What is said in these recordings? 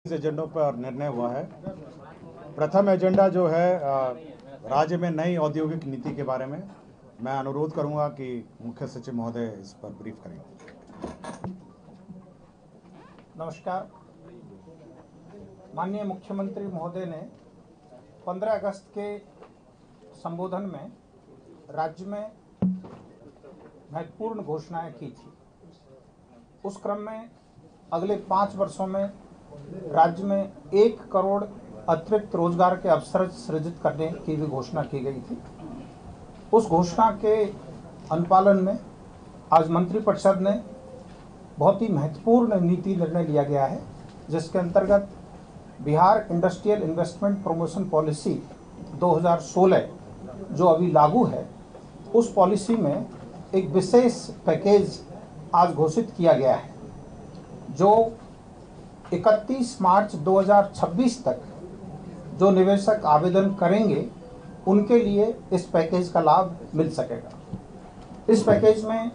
एजेंडों पर निर्णय हुआ है। प्रथम एजेंडा जो है राज्य में नई औद्योगिक नीति के बारे में मैं अनुरोध करूंगा कि मुख्य सचिव महोदय इस पर ब्रीफ करें। नमस्कार। माननीय मुख्यमंत्री महोदय ने 15 अगस्त के संबोधन में राज्य में महत्वपूर्ण घोषणाएं की थी। उस क्रम में अगले 5 वर्षों में राज्य में 1 करोड़ अतिरिक्त रोजगार के अवसर सृजित करने की भी घोषणा की गई थी। उस घोषणा के अनुपालन में आज मंत्रिपरिषद ने बहुत ही महत्वपूर्ण नीति निर्णय लिया गया है, जिसके अंतर्गत Bihar industrial investment promotion policy 2016 जो अभी लागू है, उस पॉलिसी में एक विशेष पैकेज आज घोषित किया गया है, जो 31 मार्च 2026 तक जो निवेशक आवेदन करेंगे उनके लिए इस पैकेज का लाभ मिल सकेगा। इस पैकेज में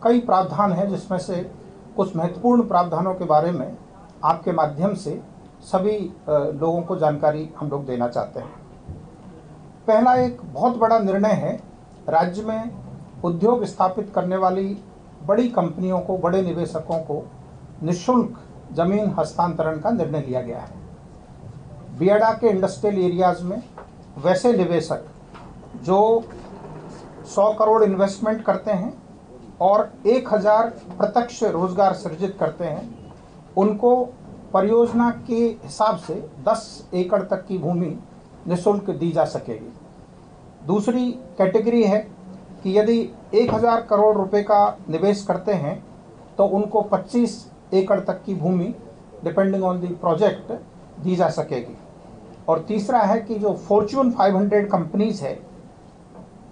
कई प्रावधान हैं, जिसमें से कुछ महत्वपूर्ण प्रावधानों के बारे में आपके माध्यम से सभी लोगों को जानकारी हम लोग देना चाहते हैं। पहला एक बहुत बड़ा निर्णय है, राज्य में उद्योग स्थापित करने वाली बड़ी कंपनियों को, बड़े निवेशकों को निःशुल्क जमीन हस्तांतरण का निर्णय लिया गया है। बियाडा के इंडस्ट्रियल एरियाज में वैसे निवेशक जो 100 करोड़ इन्वेस्टमेंट करते हैं और 1000 प्रत्यक्ष रोजगार सृजित करते हैं, उनको परियोजना के हिसाब से 10 एकड़ तक की भूमि निःशुल्क दी जा सकेगी। दूसरी कैटेगरी है कि यदि 1000 करोड़ रुपए का निवेश करते हैं तो उनको 25 एकड़ तक की भूमि डिपेंडिंग ऑन द प्रोजेक्ट दी जा सकेगी। और तीसरा है कि जो फॉर्च्यून 500 कंपनीज है,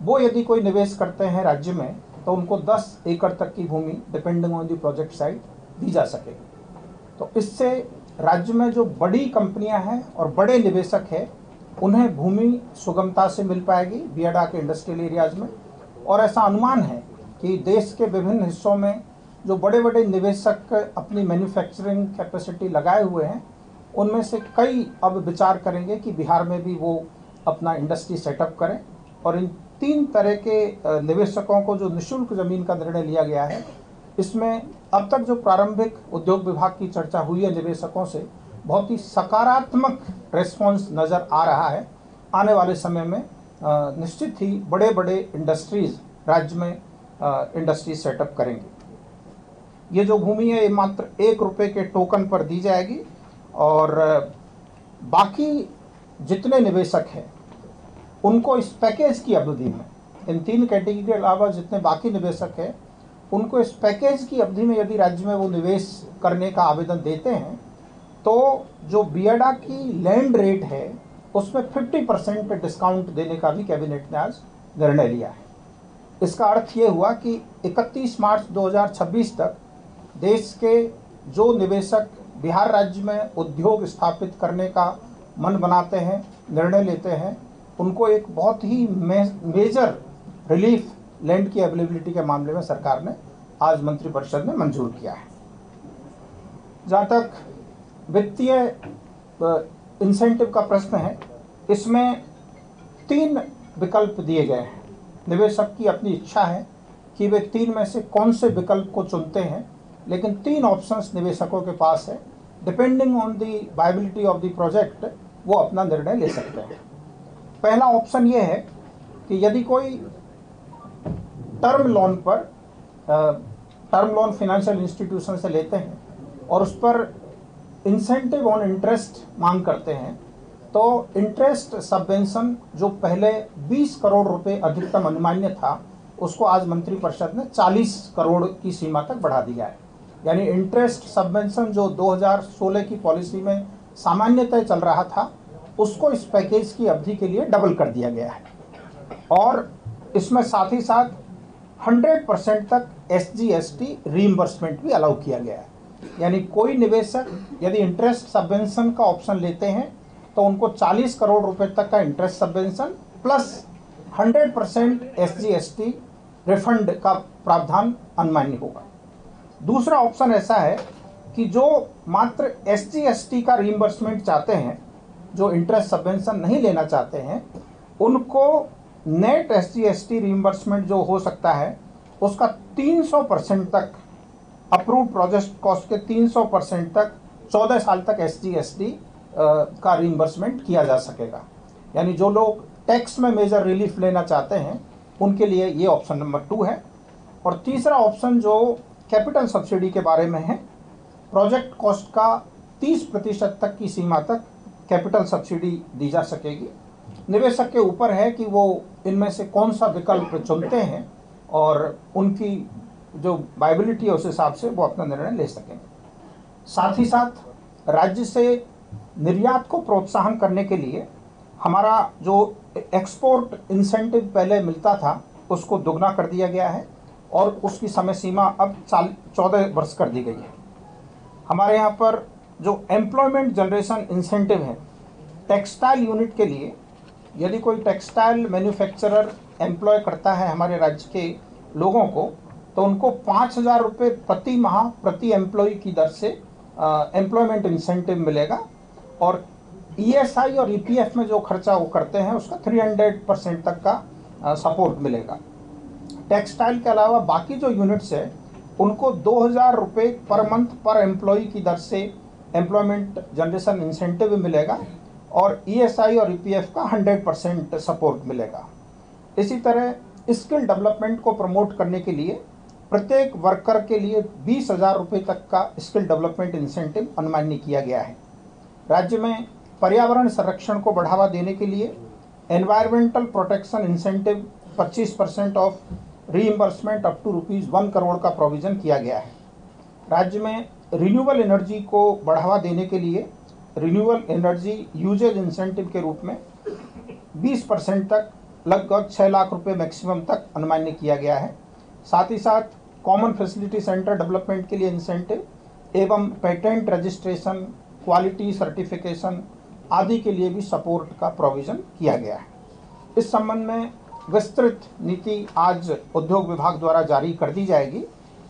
वो यदि कोई निवेश करते हैं राज्य में तो उनको 10 एकड़ तक की भूमि depending on the project site दी जा सकेगी। तो इससे राज्य में जो बड़ी कंपनियां हैं और बड़े निवेशक हैं, उन्हें भूमि सुगमता से मिल पाएगी बियाडा के इंडस्ट्रियल एरियाज में। और ऐसा अनुमान है कि देश के विभिन्न हिस्सों में जो बड़े बड़े निवेशक अपनी मैन्युफैक्चरिंग कैपेसिटी लगाए हुए हैं, उनमें से कई अब विचार करेंगे कि बिहार में भी वो अपना इंडस्ट्री सेटअप करें। और इन 3 तरह के निवेशकों को जो निःशुल्क जमीन का निर्णय लिया गया है, इसमें अब तक जो प्रारंभिक उद्योग विभाग की चर्चा हुई है निवेशकों से, बहुत ही सकारात्मक रेस्पॉन्स नज़र आ रहा है। आने वाले समय में निश्चित ही बड़े बड़े इंडस्ट्रीज राज्य में इंडस्ट्री सेटअप करेंगे। ये जो भूमि है, ये मात्र 1 रुपये के टोकन पर दी जाएगी और बाकी जितने निवेशक हैं उनको इस पैकेज की अवधि में, इन 3 कैटेगरी के अलावा जितने बाकी निवेशक हैं, उनको इस पैकेज की अवधि में यदि राज्य में वो निवेश करने का आवेदन देते हैं तो जो बियाडा की लैंड रेट है उसमें 50% डिस्काउंट देने का भी कैबिनेट ने आज निर्णय लिया है। इसका अर्थ ये हुआ कि 31 मार्च 2026 तक देश के जो निवेशक बिहार राज्य में उद्योग स्थापित करने का मन बनाते हैं, निर्णय लेते हैं, उनको एक बहुत ही मेजर रिलीफ लैंड की अवेलेबिलिटी के मामले में सरकार ने आज मंत्रिपरिषद ने मंजूर किया है। जहाँ तक वित्तीय इंसेंटिव का प्रश्न है, इसमें 3 विकल्प दिए गए हैं। निवेशक की अपनी इच्छा है कि वे 3 में से कौन से विकल्प को चुनते हैं, लेकिन 3 ऑप्शंस निवेशकों के पास है। Depending on the viability of the project वो अपना निर्णय ले सकते हैं। पहला ऑप्शन ये है कि यदि कोई टर्म लोन पर टर्म लोन फाइनेंशियल इंस्टीट्यूशन से लेते हैं और उस पर इंसेंटिव ऑन इंटरेस्ट मांग करते हैं, तो इंटरेस्ट सबवेंशन जो पहले 20 करोड़ रुपए अधिकतम अनुमान्य था, उसको आज मंत्रिपरिषद ने 40 करोड़ की सीमा तक बढ़ा दिया है। यानी इंटरेस्ट सबवेंशन जो 2016 की पॉलिसी में सामान्यतः चल रहा था, उसको इस पैकेज की अवधि के लिए डबल कर दिया गया है। और इसमें साथ ही साथ 100% तक SGST रीइंबर्समेंट भी अलाउ किया गया है। यानी कोई निवेशक यदि इंटरेस्ट सबवेंशन का ऑप्शन लेते हैं तो उनको 40 करोड़ रुपए तक का interest subvention plus 100% SGST refund का प्रावधान अनमान्य होगा। दूसरा ऑप्शन ऐसा है कि जो मात्र SG/ST का रीइंबर्समेंट चाहते हैं, जो इंटरेस्ट सबवेंशन नहीं लेना चाहते हैं, उनको नेट SG/ST रीइंबर्समेंट जो हो सकता है उसका 300% तक, अप्रूव्ड प्रोजेक्ट कॉस्ट के 300% तक 14 साल तक SG/ST का रीइंबर्समेंट किया जा सकेगा। यानी जो लोग टैक्स में मेजर रिलीफ लेना चाहते हैं उनके लिए ये ऑप्शन नंबर 2 है। और तीसरा ऑप्शन जो कैपिटल सब्सिडी के बारे में है, प्रोजेक्ट कॉस्ट का 30% तक की सीमा तक कैपिटल सब्सिडी दी जा सकेगी। निवेशक के ऊपर है कि वो इनमें से कौन सा विकल्प चुनते हैं और उनकी जो वायबिलिटी है उस हिसाब से वो अपना निर्णय ले सकेंगे। साथ ही साथ राज्य से निर्यात को प्रोत्साहन करने के लिए हमारा जो एक्सपोर्ट इंसेंटिव पहले मिलता था उसको दुगना कर दिया गया है और उसकी समय सीमा अब 14 वर्ष कर दी गई है। हमारे यहाँ पर जो एम्प्लॉयमेंट जनरेशन इंसेंटिव है टेक्सटाइल यूनिट के लिए, यदि कोई टेक्सटाइल मैन्युफैक्चरर एम्प्लॉय करता है हमारे राज्य के लोगों को, तो उनको 5,000 रुपये प्रति माह प्रति एम्प्लॉय की दर से एम्प्लॉयमेंट इंसेंटिव मिलेगा और ESI और EPF में जो खर्चा वो करते हैं उसका 300% तक का सपोर्ट मिलेगा। टेक्सटाइल के अलावा बाकी जो यूनिट्स है उनको 2,000 रुपये पर मंथ पर एम्प्लॉय की दर से एम्प्लॉयमेंट जनरेशन इंसेंटिव मिलेगा और ESI और EPF का 100% सपोर्ट मिलेगा। इसी तरह स्किल डेवलपमेंट को प्रमोट करने के लिए प्रत्येक वर्कर के लिए 20,000 रुपये तक का स्किल डेवलपमेंट इंसेंटिव अनुमान्य किया गया है। राज्य में पर्यावरण संरक्षण को बढ़ावा देने के लिए environmental protection incentive 25% of reimbursement up to ₹1 crore का प्रोविजन किया गया है। राज्य में रिन्यूएबल एनर्जी को बढ़ावा देने के लिए रिन्यूएबल एनर्जी यूजेज इंसेंटिव के रूप में 20% तक लगभग 6 लाख रुपये मैक्सिमम तक अनुमान्य किया गया है। साथ ही साथ कॉमन फैसिलिटी सेंटर डेवलपमेंट के लिए इंसेंटिव एवं पेटेंट रजिस्ट्रेशन, क्वालिटी सर्टिफिकेशन आदि के लिए भी सपोर्ट का प्रोविजन किया गया है। इस संबंध में विस्तृत नीति आज उद्योग विभाग द्वारा जारी कर दी जाएगी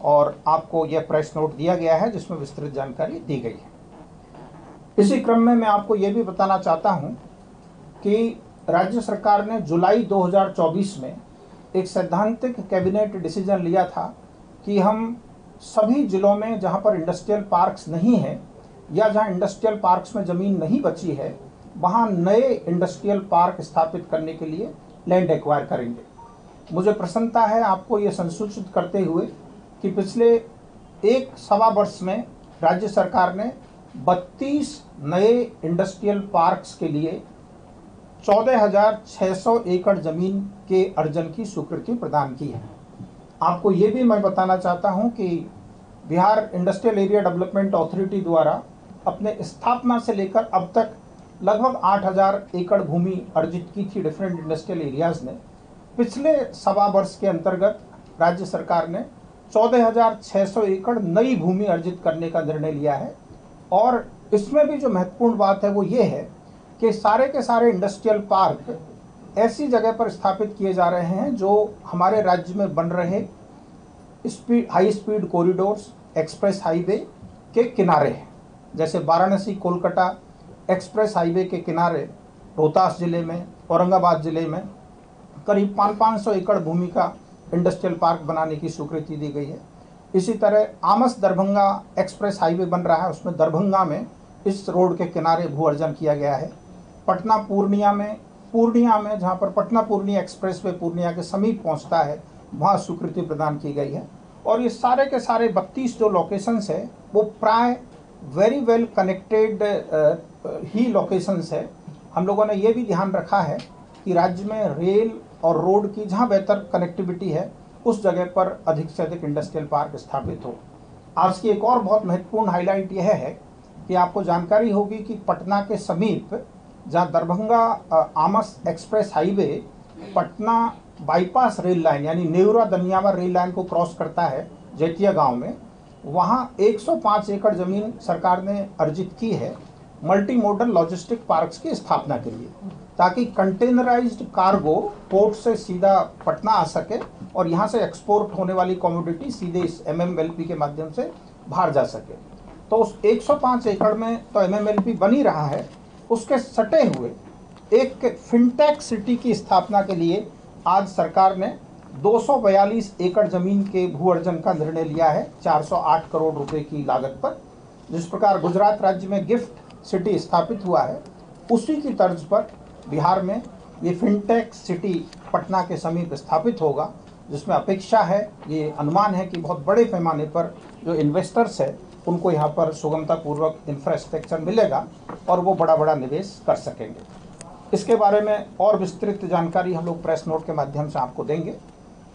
और आपको यह प्रेस नोट दिया गया है जिसमें विस्तृत जानकारी दी गई है। इसी क्रम में मैं आपको यह भी बताना चाहता हूं कि राज्य सरकार ने जुलाई 2024 में एक सैद्धांतिक कैबिनेट डिसीजन लिया था कि हम सभी जिलों में जहां पर इंडस्ट्रियल पार्क्स नहीं हैं या जहां इंडस्ट्रियल पार्क्स में ज़मीन नहीं बची है वहां नए इंडस्ट्रियल पार्क स्थापित करने के लिए लैंड एक्वायर करेंगे। मुझे प्रसन्नता है आपको ये संसूचित करते हुए कि पिछले 1-1.25 वर्ष में राज्य सरकार ने 32 नए इंडस्ट्रियल पार्क्स के लिए 14,600 एकड़ जमीन के अर्जन की स्वीकृति प्रदान की है। आपको ये भी मैं बताना चाहता हूं कि Bihar industrial area development authority द्वारा अपने स्थापना से लेकर अब तक लगभग 8,000 एकड़ भूमि अर्जित की थी डिफरेंट इंडस्ट्रियल एरियाज ने। पिछले 1.25 वर्ष के अंतर्गत राज्य सरकार ने 14,600 एकड़ नई भूमि अर्जित करने का निर्णय लिया है और इसमें भी जो महत्वपूर्ण बात है वो ये है कि सारे के सारे इंडस्ट्रियल पार्क ऐसी जगह पर स्थापित किए जा रहे हैं जो हमारे राज्य में बन रहे high speed corridors, express highway के किनारे हैं। जैसे वाराणसी कोलकाता एक्सप्रेस हाईवे के किनारे रोहतास जिले में, औरंगाबाद जिले में करीब 500 एकड़ भूमि का इंडस्ट्रियल पार्क बनाने की स्वीकृति दी गई है। इसी तरह आमस दरभंगा एक्सप्रेस हाईवे बन रहा है, उसमें दरभंगा में इस रोड के किनारे भू अर्जन किया गया है। पटना पूर्णिया में जहाँ पर पटना पूर्णिया एक्सप्रेस वे पूर्णिया के समीप पहुँचता है वहाँ स्वीकृति प्रदान की गई है। और ये सारे के सारे 32 जो लोकेशंस है वो प्राय वेरी वेल कनेक्टेड ही लोकेशंस है। हम लोगों ने ये भी ध्यान रखा है कि राज्य में रेल और रोड की जहाँ बेहतर कनेक्टिविटी है उस जगह पर अधिक से अधिक इंडस्ट्रियल पार्क स्थापित हो। आज की एक और बहुत महत्वपूर्ण हाईलाइट यह है कि आपको जानकारी होगी कि पटना के समीप जहाँ Darbhanga Amas express highway Patna bypass rail line यानी नेवरा दनियावा रेल लाइन को क्रॉस करता है जैतिया गांव में, वहाँ 105 एकड़ जमीन सरकार ने अर्जित की है मल्टी मॉडल लॉजिस्टिक पार्क्स की स्थापना के लिए, ताकि कंटेनराइज्ड कार्गो पोर्ट से सीधा पटना आ सके और यहाँ से एक्सपोर्ट होने वाली कमोडिटी सीधे इस MMLP के माध्यम से बाहर जा सके। तो उस 105 एकड़ में तो MMLP बन ही रहा है, उसके सटे हुए एक फिनटेक सिटी की स्थापना के लिए आज सरकार ने 242 एकड़ जमीन के भू अर्जन का निर्णय लिया है 408 करोड़ रुपए की लागत पर। जिस प्रकार गुजरात राज्य में गिफ्ट सिटी स्थापित हुआ है, उसी की तर्ज पर बिहार में ये फिनटेक सिटी पटना के समीप स्थापित होगा, जिसमें अपेक्षा है, ये अनुमान है कि बहुत बड़े पैमाने पर जो इन्वेस्टर्स है उनको यहाँ पर सुगमतापूर्वक इंफ्रास्ट्रक्चर मिलेगा और वो बड़ा बड़ा निवेश कर सकेंगे। इसके बारे में और विस्तृत जानकारी हम लोग प्रेस नोट के माध्यम से आपको देंगे।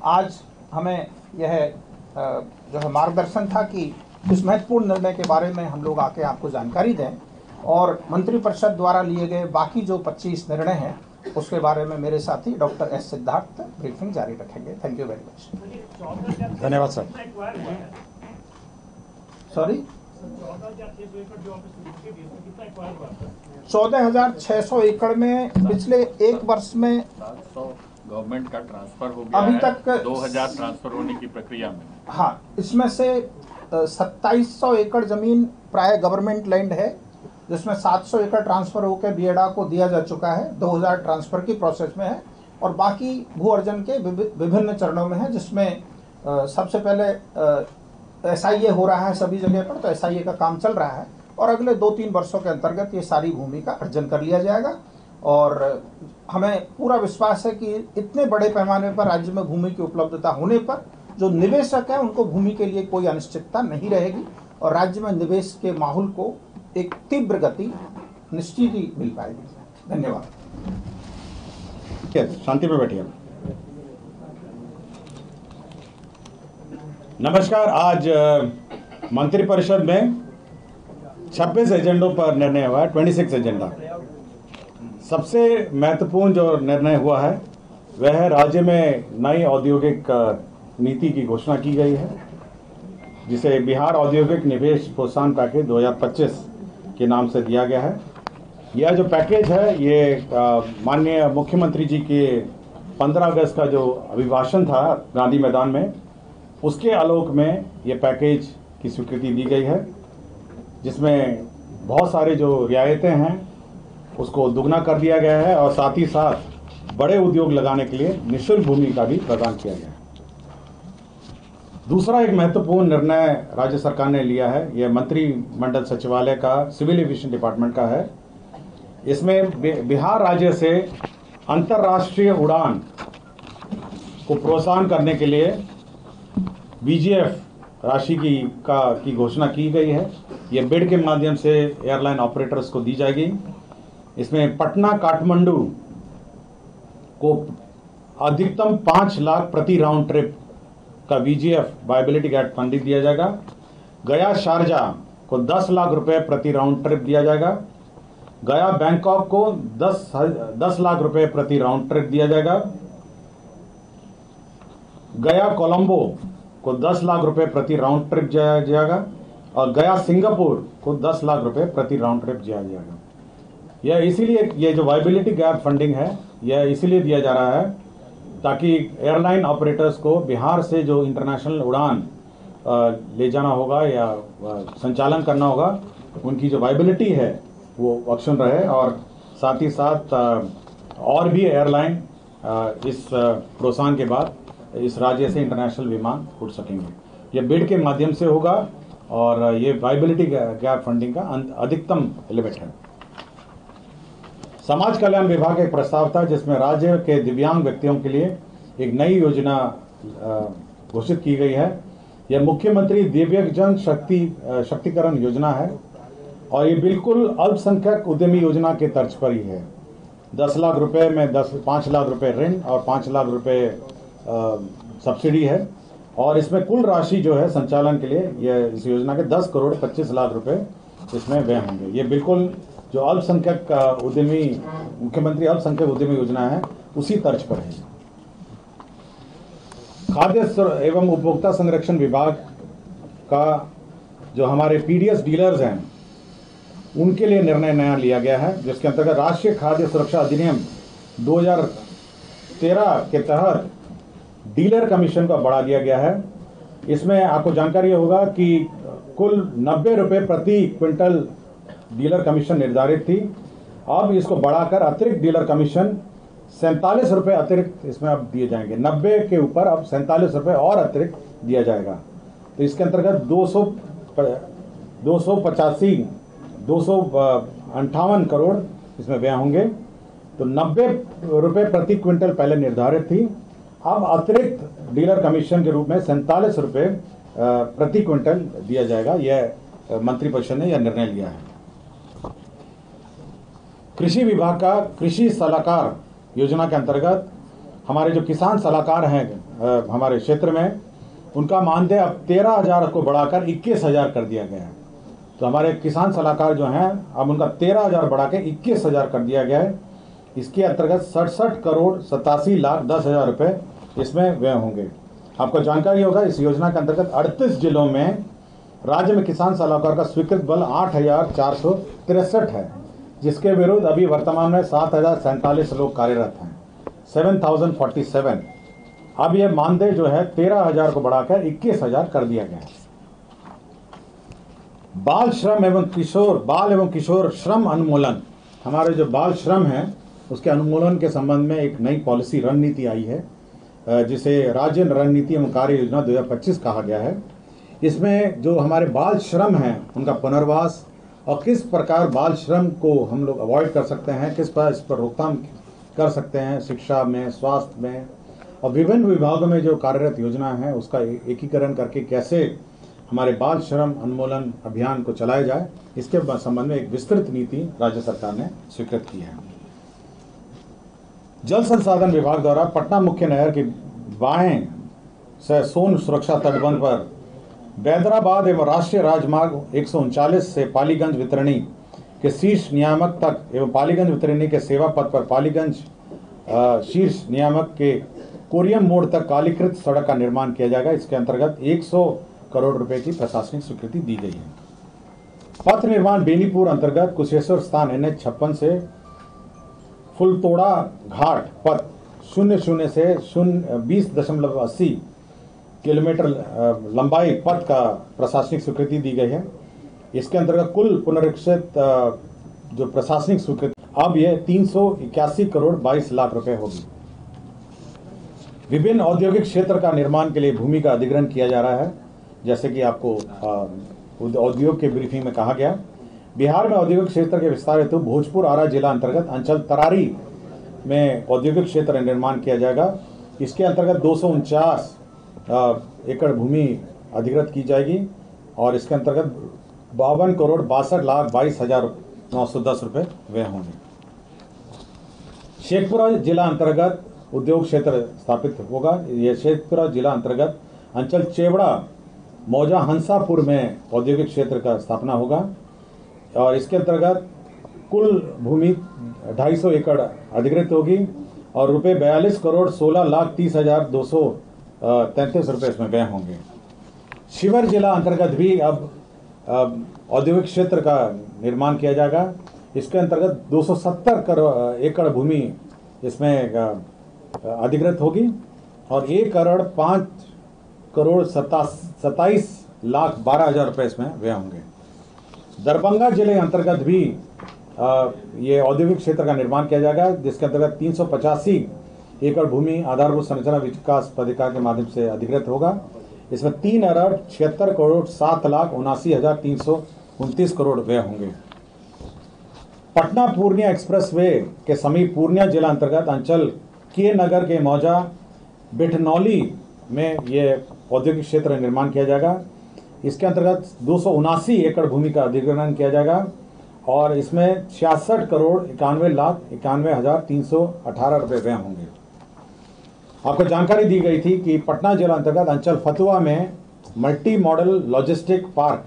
आज हमें यह जो है मार्गदर्शन था कि इस महत्वपूर्ण निर्णय के बारे में हम लोग आके आपको जानकारी दें और मंत्रिपरिषद द्वारा लिए गए बाकी जो 25 निर्णय हैं उसके बारे में मेरे साथी डॉक्टर एस सिद्धार्थ ब्रीफिंग जारी रखेंगे। Thank you very much. धन्यवाद सर। सॉरी, 14,600 एकड़ में पिछले एक वर्ष में 700 गवर्नमेंट का ट्रांसफर हो गया अभी है, तक 2000 ट्रांसफर होने की प्रक्रिया में। हाँ, इसमें से 2700 एकड़ जमीन प्राय गवर्नमेंट लैंड है, जिसमें 700 एकड़ ट्रांसफर होकर बीएडा को दिया जा चुका है, 2000 ट्रांसफर की प्रोसेस में है और बाकी भू अर्जन के विभिन्न चरणों में है, जिसमें सबसे पहले SIA हो रहा है सभी जगह पर, तो SIA का काम चल रहा है और अगले 2-3 वर्षों के अंतर्गत ये सारी भूमि का अर्जन कर लिया जाएगा। और हमें पूरा विश्वास है कि इतने बड़े पैमाने पर राज्य में भूमि की उपलब्धता होने पर जो निवेशक है उनको भूमि के लिए कोई अनिश्चितता नहीं रहेगी और राज्य में निवेश के माहौल को एक तीव्र गति निश्चित ही मिल पाएगी। धन्यवाद। शांति पे बैठिए। नमस्कार। आज मंत्रिपरिषद में 26 एजेंडों पर निर्णय हुआ है, 26 एजेंडा। सबसे महत्वपूर्ण जो निर्णय हुआ है वह है राज्य में नई औद्योगिक नीति की घोषणा की गई है, जिसे बिहार औद्योगिक निवेश प्रोत्साहन पैकेज 2025 के नाम से दिया गया है। यह जो पैकेज है ये माननीय मुख्यमंत्री जी के 15 अगस्त का जो अभिभाषण था गांधी मैदान में, उसके आलोक में ये पैकेज की स्वीकृति दी गई है, जिसमें बहुत सारे जो रियायतें हैं उसको दुगना कर दिया गया है और साथ ही साथ बड़े उद्योग लगाने के लिए निःशुल्क भूमि का भी प्रदान किया गया है। दूसरा एक महत्वपूर्ण निर्णय राज्य सरकार ने लिया है, यह मंत्रिमंडल सचिवालय का सिविल एविएशन डिपार्टमेंट का है। इसमें बिहार राज्य से अंतर्राष्ट्रीय उड़ान को प्रोत्साहन करने के लिए BGF राशि की घोषणा की गई है। यह बिड के माध्यम से एयरलाइन ऑपरेटर्स को दी जाएगी। इसमें पटना काठमांडू को अधिकतम 5 लाख प्रति राउंड ट्रिप का BGF वायबिलिटी गैप फंडिंग दिया जाएगा। गया शारजाह को 10 लाख रुपए प्रति राउंड ट्रिप दिया जाएगा। गया बैंकॉक को 10 लाख रुपए प्रति राउंड ट्रिप दिया जाएगा। गया कोलंबो को 10 लाख रुपए प्रति राउंड ट्रिप दिया जाएगा और गया सिंगापुर को 10 लाख रुपए प्रति राउंड ट्रिप दिया जाएगा। यह इसीलिए, ये जो वायबिलिटी गैप फंडिंग है यह इसीलिए दिया जा रहा है ताकि एयरलाइन ऑपरेटर्स को बिहार से जो इंटरनेशनल उड़ान ले जाना होगा या संचालन करना होगा, उनकी जो वायबिलिटी है वो ऑप्शन रहे और साथ ही साथ और भी एयरलाइन इस प्रोत्साहन के बाद इस राज्य से इंटरनेशनल विमान उड़ सकेंगे। ये बिड के माध्यम से होगा और ये वायबिलिटी गैप फंडिंग का अधिकतम लिमिट है। समाज कल्याण विभाग एक प्रस्ताव था जिसमें राज्य के दिव्यांग व्यक्तियों के लिए एक नई योजना घोषित की गई है। यह मुख्यमंत्री दिव्यांगजन शक्तिकरण योजना है और ये बिल्कुल अल्पसंख्यक उद्यमी योजना के तर्ज पर ही है। 10 लाख रुपए में 5 लाख रुपए ऋण और 5 लाख रुपए सब्सिडी है और इसमें कुल राशि जो है संचालन के लिए यह इस योजना के 10 करोड़ 25 लाख रुपए इसमें व्यय होंगे। ये बिल्कुल जो अल्पसंख्यक उद्यमी मुख्यमंत्री अल्पसंख्यक उद्यमी योजना है उसी तर्ज पर है। खाद्य एवं उपभोक्ता संरक्षण विभाग का जो हमारे PDS डीलर्स हैं उनके लिए निर्णय नया लिया गया है, जिसके अंतर्गत राष्ट्रीय खाद्य सुरक्षा अधिनियम 2013 के तहत डीलर कमीशन का बढ़ा दिया गया है। इसमें आपको जानकारी होगा कि कुल 90 रुपये प्रति क्विंटल डीलर कमीशन निर्धारित थी। अब इसको बढ़ाकर अतिरिक्त डीलर कमीशन 47 रुपये अतिरिक्त इसमें अब दिए जाएंगे। 90 के ऊपर अब 47 रुपये और अतिरिक्त दिया जाएगा। तो इसके अंतर्गत 258 करोड़ इसमें व्यय होंगे। तो 90 रुपये प्रति क्विंटल पहले निर्धारित थी, अब अतिरिक्त डीलर कमीशन के रूप में 47 रुपये प्रति क्विंटल दिया जाएगा। यह मंत्रिपरिषद ने यह निर्णय लिया है। कृषि विभाग का कृषि सलाहकार योजना के अंतर्गत हमारे जो किसान सलाहकार हैं हमारे क्षेत्र में, उनका मानदेय अब 13,000 को बढ़ाकर 21,000 कर दिया गया है। तो हमारे किसान सलाहकार जो हैं अब उनका 13,000 बढ़ा के 21,000 कर दिया गया है। इसके अंतर्गत 67 करोड़ 87 लाख 10,000 रुपये इसमें व्यय होंगे। आपको जानकारी होगा, इस योजना के अंतर्गत 38 जिलों में राज्य में किसान सलाहकार का स्वीकृत बल 8,463 है, जिसके विरुद्ध अभी वर्तमान में 7,047 लोग कार्यरत हैं, 7,047। अब यह मानदेय जो है 13,000 को बढ़ाकर 21,000 कर दिया गया है। बाल एवं किशोर श्रम उन्मूलन, हमारे जो बाल श्रम है उसके उन्मूलन के संबंध में एक नई पॉलिसी रणनीति आई है, जिसे राज्य रणनीति एवं कार्य योजना 2025 कहा गया है। इसमें जो हमारे बाल श्रम हैं उनका पुनर्वास और किस प्रकार बाल श्रम को हम लोग अवॉइड कर सकते हैं, किस पर इस पर रोकथाम कर सकते हैं, शिक्षा में, स्वास्थ्य में और विभिन्न विभागों में जो कार्यरत योजना है उसका एकीकरण करके कैसे हमारे बाल श्रम उन्मूलन अभियान को चलाया जाए, इसके संबंध में एक विस्तृत नीति राज्य सरकार ने स्वीकृत की है। जल संसाधन विभाग द्वारा पटना मुख्य नहर के बाएं से सोन सुरक्षा तटबंध पर बैदराबाद एवं राष्ट्रीय राजमार्ग 139 से पालीगंज वितरणी के शीर्ष नियामक तक एवं पालीगंज वितरणी के सेवा पथ पर पालीगंज शीर्ष नियामक के कोरियम मोड़ तक कालीकृत सड़क का निर्माण किया जाएगा। इसके अंतर्गत 100 करोड़ रुपए की प्रशासनिक स्वीकृति दी गई है। पथ निर्माण बेनीपुर अंतर्गत कुशेश्वर स्थान NH56 से फुलतोड़ा घाट पथ 00 से 20.80 किलोमीटर लंबाई पथ का प्रशासनिक स्वीकृति दी गई है। इसके अंतर्गत कुल पुनरीक्षित जो प्रशासनिक स्वीकृति अब यह 381 करोड़ 22 लाख रुपए होगी। विभिन्न औद्योगिक क्षेत्र का निर्माण के लिए भूमि का अधिग्रहण किया जा रहा है, जैसे कि आपको औद्योग के ब्रीफिंग में कहा गया। बिहार में औद्योगिक क्षेत्र के विस्तार हेतु भोजपुर आरा जिला अंतर्गत अंचल तरारी में औद्योगिक क्षेत्र निर्माण किया जाएगा। इसके अंतर्गत 249 एकड़ भूमि अधिग्रहित की जाएगी और इसके अंतर्गत 52 करोड़ 62 लाख 22,910 रुपये व्यय होंगे। शेखपुरा जिला अंतर्गत उद्योग क्षेत्र स्थापित होगा। यह शेखपुरा जिला अंतर्गत अंचल चेवड़ा मौजा हंसापुर में औद्योगिक क्षेत्र का स्थापना होगा और इसके अंतर्गत कुल भूमि 250 एकड़ अधिग्रहित होगी और रुपये 42 करोड़ 16 लाख 30,233 रुपये इसमें व्यय होंगे। शिवहर जिला अंतर्गत भी अब औद्योगिक क्षेत्र का निर्माण किया जाएगा। इसके अंतर्गत 270 एकड़ भूमि इसमें अधिग्रहित होगी और 1 करोड़ 5 करोड़ 27 लाख 12,000 रुपये इसमें व्यय होंगे। दरभंगा जिले अंतर्गत भी ये औद्योगिक क्षेत्र का निर्माण किया जाएगा, जिसके अंतर्गत 385 एकड़ भूमि आधारभूत संरचना विकास प्राधिकार के माध्यम से अधिग्रहित होगा। इसमें 3 अरब 76 करोड़ 7 लाख 79,329 करोड़ व्यय होंगे। पटना पूर्णिया एक्सप्रेस वे के समीप पूर्णिया जिला अंतर्गत अंचल के नगर के मौजा बिठनौली में ये औद्योगिक क्षेत्र निर्माण किया जाएगा। इसके अंतर्गत 279 एकड़ भूमि का अधिग्रहण किया जाएगा और इसमें 66 करोड़ 91 लाख 91,318 रुपये व्यय होंगे। आपको जानकारी दी गई थी कि पटना जिला अंतर्गत अंचल फतुआ में मल्टी मॉडल लॉजिस्टिक पार्क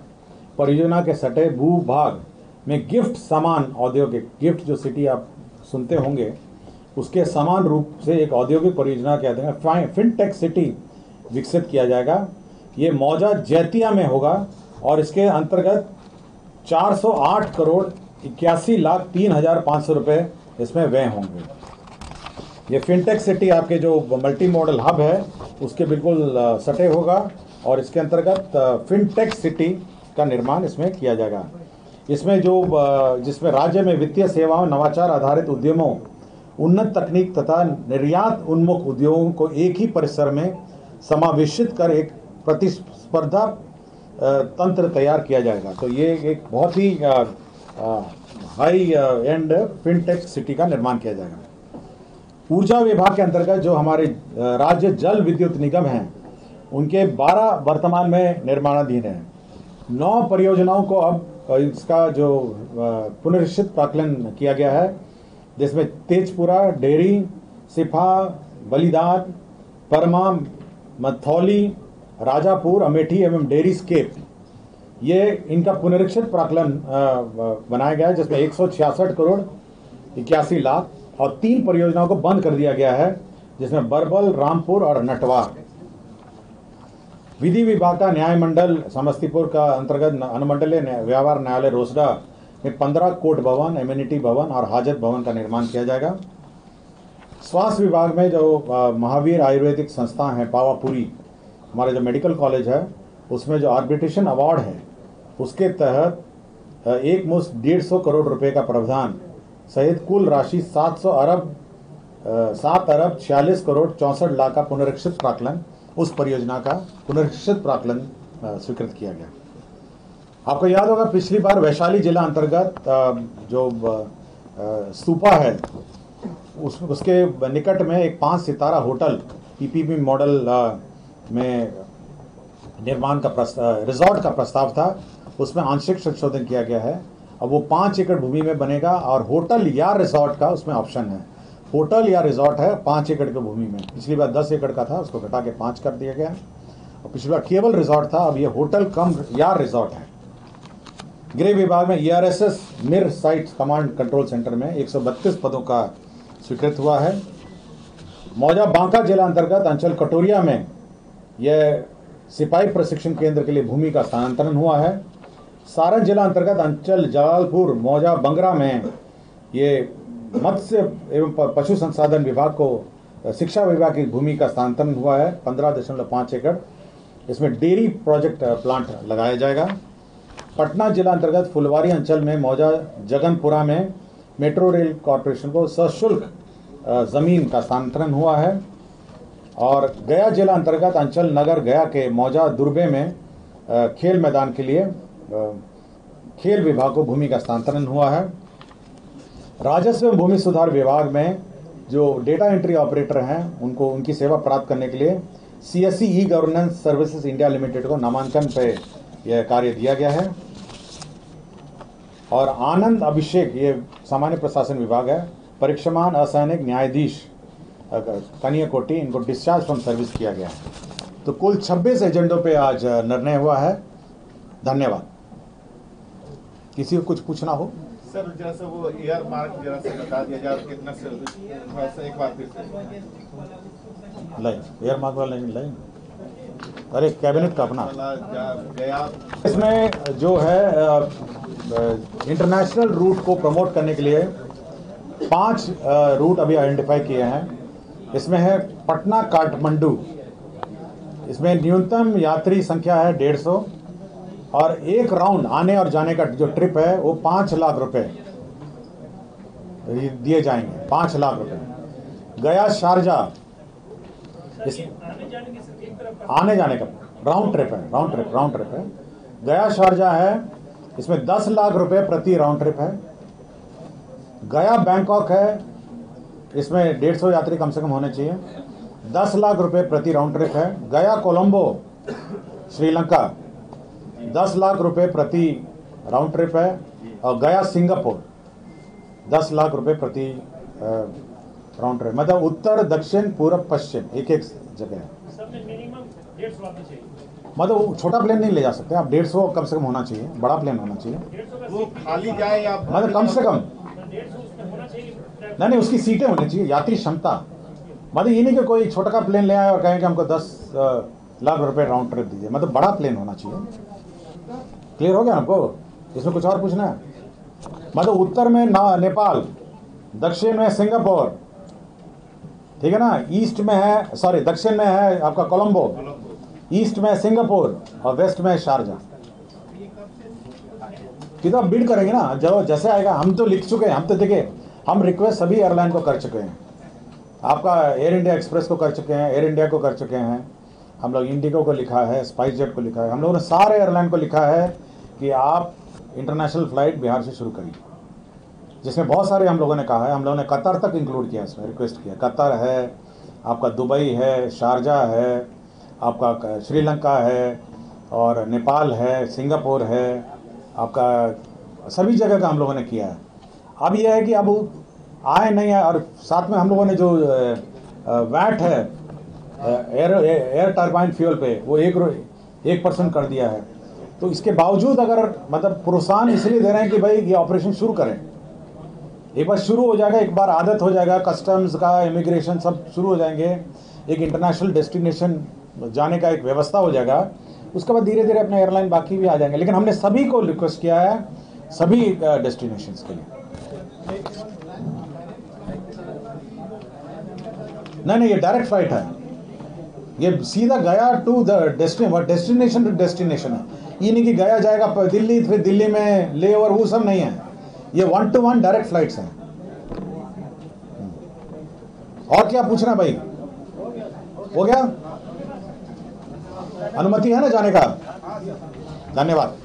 परियोजना के सटे भूभाग में गिफ्ट सामान औद्योगिक गिफ्ट जो सिटी आप सुनते होंगे उसके समान रूप से एक औद्योगिक परियोजना के अंतर्गत फिनटेक सिटी विकसित किया जाएगा। ये मौजा जैतिया में होगा और इसके अंतर्गत 408 करोड़ 81 लाख 3,500 रुपये इसमें व्यय होंगे। ये फिनटेक सिटी आपके जो मल्टी मॉडल हब है उसके बिल्कुल सटे होगा और इसके अंतर्गत फिनटेक सिटी का निर्माण इसमें किया जाएगा। इसमें जिसमें राज्य में वित्तीय सेवाओं, नवाचार आधारित उद्यमों, उन्नत तकनीक तथा निर्यात उन्मुख उद्योगों को एक ही परिसर में समावेशित कर एक प्रतिस्पर्धा तंत्र तैयार किया जाएगा। तो ये एक बहुत ही हाई एंड फिनटेक सिटी का निर्माण किया जाएगा। ऊर्जा विभाग के अंतर्गत जो हमारे राज्य जल विद्युत निगम हैं, उनके 12 वर्तमान में निर्माणाधीन हैं। 9 परियोजनाओं को अब इसका जो पुनरीक्षित प्राक्कलन किया गया है, जिसमें तेजपुरा, डेरी, सिफा, बलिदान, परमा, मथौली, राजापुर, अमेठी एवं डेरी स्केप, ये इनका पुनरीक्षित प्राक्कलन बनाया गया है, जिसमें 166 करोड़ 81 लाख और 3 परियोजनाओं को बंद कर दिया गया है, जिसमें बरबल, रामपुर और नटवार। विधि विभाग का न्याय मंडल समस्तीपुर का अंतर्गत अनुमंडलीय व्यवहार न्यायालय रोसड़ा में 15 कोर्ट भवन, एम्यूनिटी भवन और हाजत भवन का निर्माण किया जाएगा। स्वास्थ्य विभाग में जो महावीर आयुर्वेदिक संस्था है पावापुरी, हमारा जो मेडिकल कॉलेज है, उसमें जो आर्बिट्रेशन अवार्ड है, उसके तहत एक मुश्त 150 करोड़ रुपए का प्रावधान सहित कुल राशि 7 अरब 46 करोड़ 64 लाख का पुनरीक्षित प्राक्कलन, उस परियोजना का पुनरीक्षित प्राक्कलन स्वीकृत किया गया। आपको याद होगा पिछली बार वैशाली जिला अंतर्गत जो स्तूपा है, उसके निकट में एक 5 सितारा होटल पीपीपी मॉडल में निर्माण का रिजॉर्ट का प्रस्ताव था, उसमें आंशिक संशोधन किया गया है। अब वो 5 एकड़ भूमि में बनेगा और होटल या रिजॉर्ट का उसमें ऑप्शन है। होटल या रिजॉर्ट है 5 एकड़ की भूमि में। पिछली बार 10 एकड़ का था, उसको घटा के 5 कर दिया गया। और पिछली बार केवल रिजॉर्ट था, अब ये होटल कम या रिजॉर्ट है। गृह विभाग में ERSS मिर साइट कमांड कंट्रोल सेंटर में 132 पदों का स्वीकृत हुआ है। मौजा बांका जिला अंतर्गत अंचल कटोरिया में यह सिपाही प्रशिक्षण केंद्र के लिए भूमि का स्थानांतरण हुआ है। सारण जिला अंतर्गत अंचल जलालपुर मौजा बंगरा में ये मत्स्य एवं पशु संसाधन विभाग को शिक्षा विभाग की भूमि का स्थानांतरण हुआ है 15.5 एकड़। इसमें डेयरी प्रोजेक्ट प्लांट लगाया जाएगा। पटना जिला अंतर्गत फुलवारी अंचल में मौजा जगनपुरा में मेट्रो रेल कॉरपोरेशन को सशुल्क जमीन का स्थानांतरण हुआ है। और गया जिला अंतर्गत अंचल नगर गया के मौजा दुर्बे में खेल मैदान के लिए खेल विभाग को भूमि का स्थानांतरण हुआ है। राजस्व एवं भूमि सुधार विभाग में जो डेटा एंट्री ऑपरेटर हैं, उनको उनकी सेवा प्राप्त करने के लिए CSE e governance services India limited को नामांकन पे यह कार्य दिया गया है। और आनंद अभिषेक, ये सामान्य प्रशासन विभाग है, परीक्षमान असैनिक न्यायाधीश कन्याकोटि, इनको डिस्चार्ज फ्रॉम सर्विस किया गया है। तो कुल 26 एजेंडों पे आज निर्णय हुआ है। धन्यवाद। किसी को कुछ पूछना हो? सर जैसे वो एयर मार्क जरा से बता दिया जाए, कितना से थोड़ा सा एक बार फिर से लाइन एयर मार्क वाला लाइन, अरे कैबिनेट का अपना गया। इसमें जो है इंटरनेशनल रूट को प्रमोट करने के लिए 5 रूट अभी आइडेंटिफाई किए हैं। इसमें है पटना काठमांडू, इसमें न्यूनतम यात्री संख्या है 150 और एक राउंड आने और जाने का जो ट्रिप है वो 5 लाख रुपए दिए जाएंगे, 5 लाख रुपए। गया शारजा आने जाने का राउंड ट्रिप है। गया शारजा है, इसमें 10 लाख रुपए प्रति राउंड ट्रिप है। गया बैंकॉक है, इसमें 150 यात्री कम से कम होने चाहिए, 10 लाख रुपए प्रति राउंड ट्रिप है। गया कोलंबो श्रीलंका 10 लाख रुपए प्रति राउंड ट्रिप है। और गया सिंगापुर 10 लाख रुपए प्रति राउंड ट्रिप, मतलब उत्तर दक्षिण पूर्व पश्चिम एक जगह है। मतलब छोटा प्लेन नहीं ले जा सकते आप, 150 कम से कम होना चाहिए, बड़ा प्लेन होना चाहिए। वो खाली जाए या मतलब कम से कम नहीं, उसकी सीटें होनी चाहिए, यात्री क्षमता। मतलब ये नहीं कि कोई छोटा का प्लेन ले आए और कहें कि हमको 10 लाख रुपए राउंड ट्रिप दीजिए, मतलब बड़ा प्लेन होना चाहिए। क्लियर हो गया आपको? इसमें कुछ और पूछना है? मतलब उत्तर में नेपाल, दक्षिण में सिंगापुर, ठीक है ना, ईस्ट में है, सॉरी दक्षिण में है आपका कोलंबो, ईस्ट में सिंगापुर और वेस्ट में शारजा। सीधा बिड करेंगे ना, जो जैसे आएगा। हम तो लिख चुके हैं, हम तो देखिए, हम रिक्वेस्ट सभी एयरलाइन को कर चुके हैं। आपका एयर इंडिया एक्सप्रेस को कर चुके हैं, एयर इंडिया को कर चुके हैं, हम लोग इंडिगो को लिखा है, स्पाइस जेट को लिखा है, हम लोगों ने सारे एयरलाइन को लिखा है कि आप इंटरनेशनल फ्लाइट बिहार से शुरू करिए, जिसमें बहुत सारे हम लोगों ने कहा है। हम लोगों ने कतर तक इंक्लूड किया, इसमें रिक्वेस्ट किया। कतर है, आपका दुबई है, शारजा है, आपका श्रीलंका है, और नेपाल है, सिंगापुर है, आपका सभी जगह का हम लोगों ने किया है। अब यह है कि अब आए नहीं आए, और साथ में हम लोगों ने जो वैट है एयर टरबाइन फ्यूल पे, वो 1% कर दिया है। तो इसके बावजूद अगर मतलब प्रोत्साहन इसलिए दे रहे हैं कि भाई ये ऑपरेशन शुरू करें। एक बार शुरू हो जाएगा, एक बार आदत हो जाएगा, कस्टम्स का, इमिग्रेशन सब शुरू हो जाएंगे, एक इंटरनेशनल डेस्टिनेशन जाने का एक व्यवस्था हो जाएगा, उसके बाद धीरे धीरे अपने एयरलाइन बाकी भी आ जाएंगे। लेकिन हमने सभी को रिक्वेस्ट किया है, सभी डेस्टिनेशंस के लिए। नहीं, ये डायरेक्ट फ्लाइट है, ये सीधा गया to the destination to destination है। ये नहीं कि गया जाएगा दिल्ली, फिर दिल्ली में ले ओवर, वो सब नहीं है। ये 1-to-1 डायरेक्ट फ्लाइट्स हैं। और क्या पूछना भाई? हो गया? अनुमति है ना जाने का? धन्यवाद।